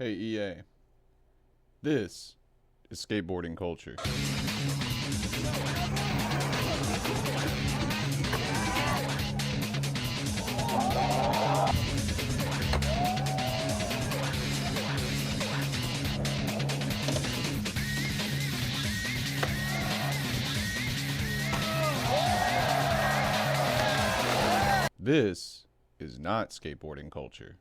Hey EA, this is skateboarding culture. This is not skateboarding culture.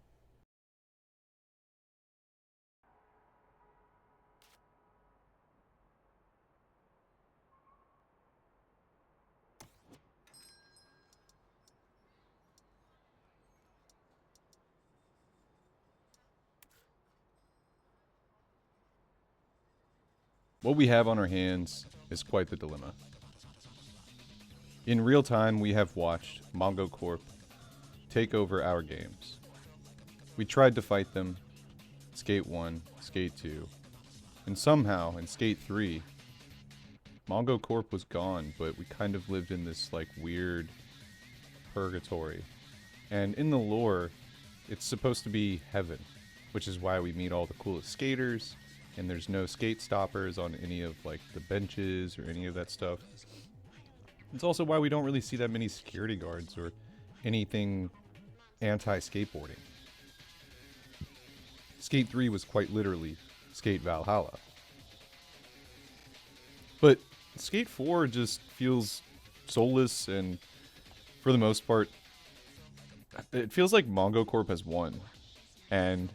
What we have on our hands is quite the dilemma. In real time, we have watched Mongo Corp take over our games. We tried to fight them, Skate 1, Skate 2, and somehow in Skate 3, Mongo Corp was gone, but we kind of lived in this like weird purgatory. And in the lore, it's supposed to be heaven, which is why we meet all the coolest skaters, and there's no skate stoppers on any of like the benches or any of that stuff. It's also why we don't really see that many security guards or anything anti-skateboarding. Skate 3 was quite literally Skate Valhalla. But Skate 4 just feels soulless, and for the most part, it feels like Mongo Corp has won. And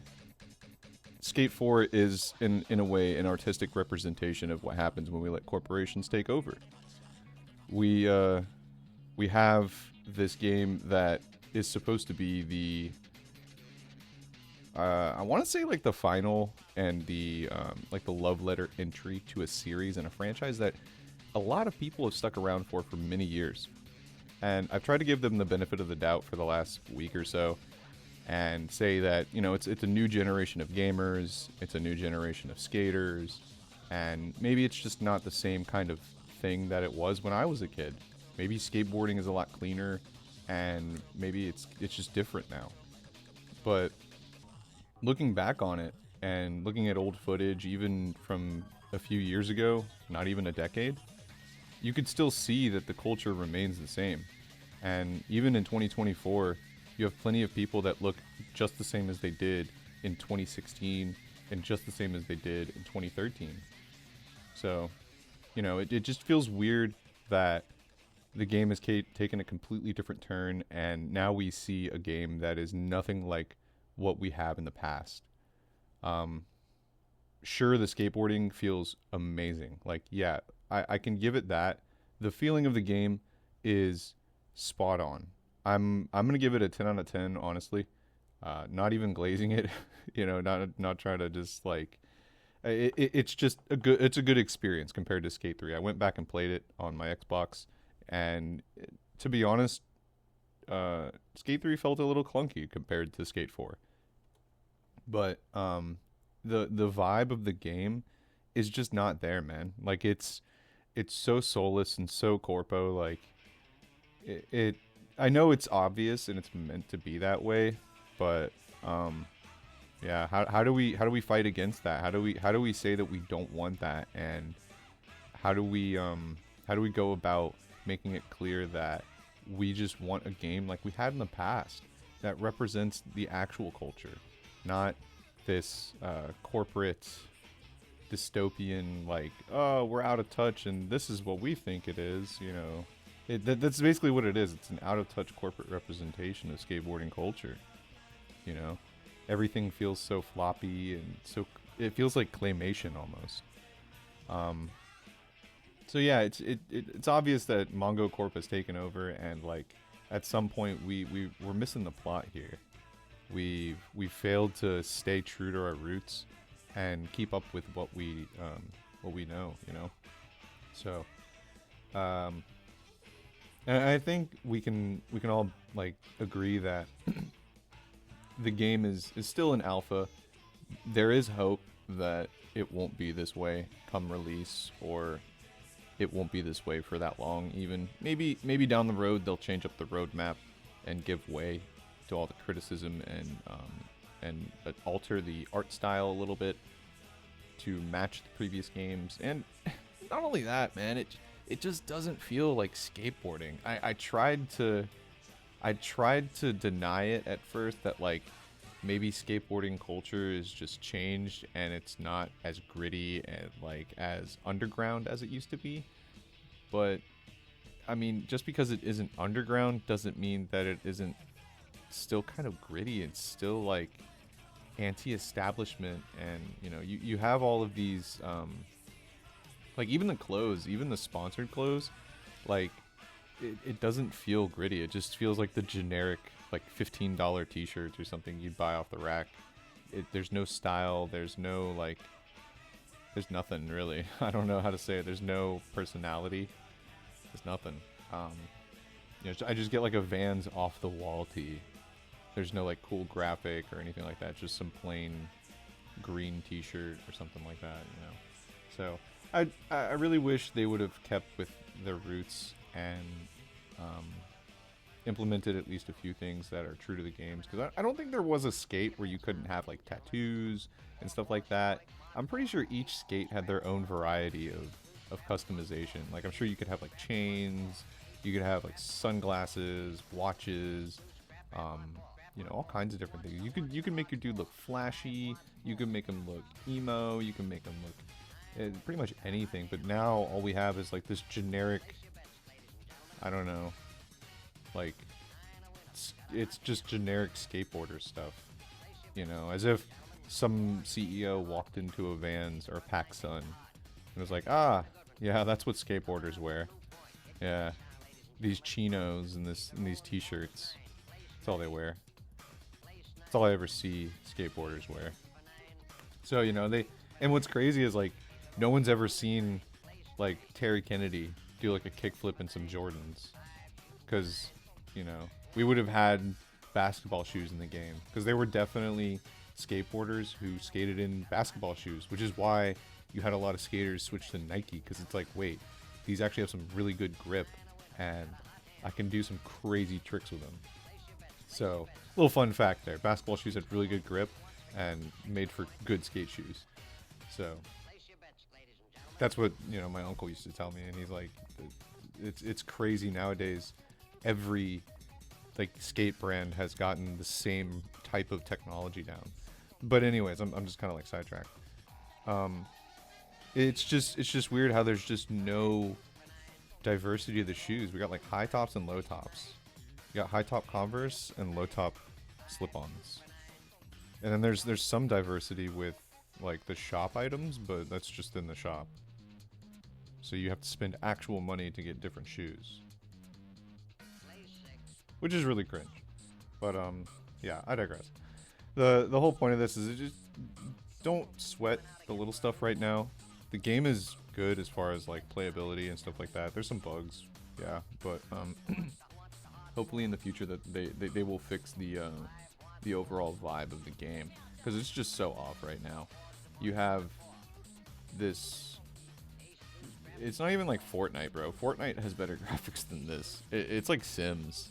Skate 4 is, in a way, an artistic representation of what happens when we let corporations take over. We have this game that is supposed to be the I want to say like the final and the like the love letter entry to a series and a franchise that a lot of people have stuck around for many years. And I've tried to give them the benefit of the doubt for the last week or so and say that, you know, it's a new generation of gamers, it's a new generation of skaters, and maybe it's just not the same kind of thing that it was when I was a kid. Maybe skateboarding is a lot cleaner, and maybe it's just different now. But looking back on it and looking at old footage, even from a few years ago, not even a decade, you could still see that the culture remains the same. And even in 2024, you have plenty of people that look just the same as they did in 2016 and just the same as they did in 2013. So, you know, it just feels weird that the game has taken a completely different turn, and now we see a game that is nothing like what we have in the past. Sure, the skateboarding feels amazing. Like, yeah, I can give it that. The feeling of the game is spot on. I'm gonna give it a 10 out of 10, honestly. Not even glazing it, you know, not trying to just like. It's just a good experience compared to Skate 3. I went back and played it on my Xbox, and to be honest, Skate 3 felt a little clunky compared to Skate 4. But the vibe of the game is just not there, man. Like it's so soulless and so corpo. Like it I know it's obvious and it's meant to be that way, but yeah, how do we fight against that? How do we say that we don't want that, and how do we go about making it clear that we just want a game like we had in the past that represents the actual culture, not this corporate dystopian like, oh, we're out of touch and this is what we think it is, you know. That's basically what it is. It's an out of touch corporate representation of skateboarding culture, you know. Everything feels so floppy and so it feels like claymation almost. So yeah, it's obvious that Mongo Corp has taken over, and like at some point we're missing the plot here. We failed to stay true to our roots and keep up with what we know, you know. So and I think we can all like agree that the game is still an alpha. There is hope that it won't be this way come release, or it won't be this way for that long. Even maybe down the road they'll change up the roadmap and give way to all the criticism and and alter the art style a little bit to match the previous games. And not only that, man, it just doesn't feel like skateboarding. I tried to deny it at first, that like maybe skateboarding culture is just changed and it's not as gritty and like as underground as it used to be. But I mean, just because it isn't underground doesn't mean that it isn't still kind of gritty. It's still like anti-establishment, and you have all of these like even the clothes, even the sponsored clothes, like it doesn't feel gritty. It just feels like the generic like $15 t-shirts or something you'd buy off the rack. There's no style, there's no like, there's nothing really. I don't know how to say it. There's no personality. There's nothing. I just get like a Vans off the wall tee. There's no like cool graphic or anything like that. Just some plain green t-shirt or something like that, So I really wish they would have kept with their roots and implemented at least a few things that are true to the games. Because I don't think there was a skate where you couldn't have like tattoos and stuff like that. I'm pretty sure each skate had their own variety of customization. Like I'm sure you could have like chains, you could have like sunglasses, watches, all kinds of different things. You can make your dude look flashy, you can make him look emo, you can make him look pretty much anything. But now all we have is like this generic, I don't know, like it's just generic skateboarder stuff, as if some CEO walked into a Vans or PacSun and was like, yeah, that's what skateboarders wear. Yeah, these chinos and these t-shirts, that's all they wear. That's all I ever see skateboarders wear. So and what's crazy is like no one's ever seen like Terry Kennedy do like a kickflip in some Jordans, because we would have had basketball shoes in the game, because there were definitely skateboarders who skated in basketball shoes, which is why you had a lot of skaters switch to Nike, because it's like, wait, these actually have some really good grip and I can do some crazy tricks with them. So, little fun fact there, basketball shoes had really good grip and made for good skate shoes. So that's what my uncle used to tell me, and he's like, it's crazy nowadays. Every like skate brand has gotten the same type of technology down. But anyways, I'm just kind of like sidetracked. It's just weird how there's just no diversity of the shoes. We got like high tops and low tops. We got high top Converse and low top slip-ons. And then there's some diversity with like the shop items, but that's just in the shop. So you have to spend actual money to get different shoes, which is really cringe. But yeah, I digress. The whole point of this is just don't sweat the little stuff right now. The game is good as far as like playability and stuff like that. There's some bugs, yeah, but hopefully in the future that they will fix the overall vibe of the game, because it's just so off right now. You have this. It's not even like Fortnite, bro. Fortnite has better graphics than this. It's like Sims.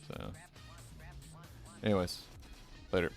So, anyways, later.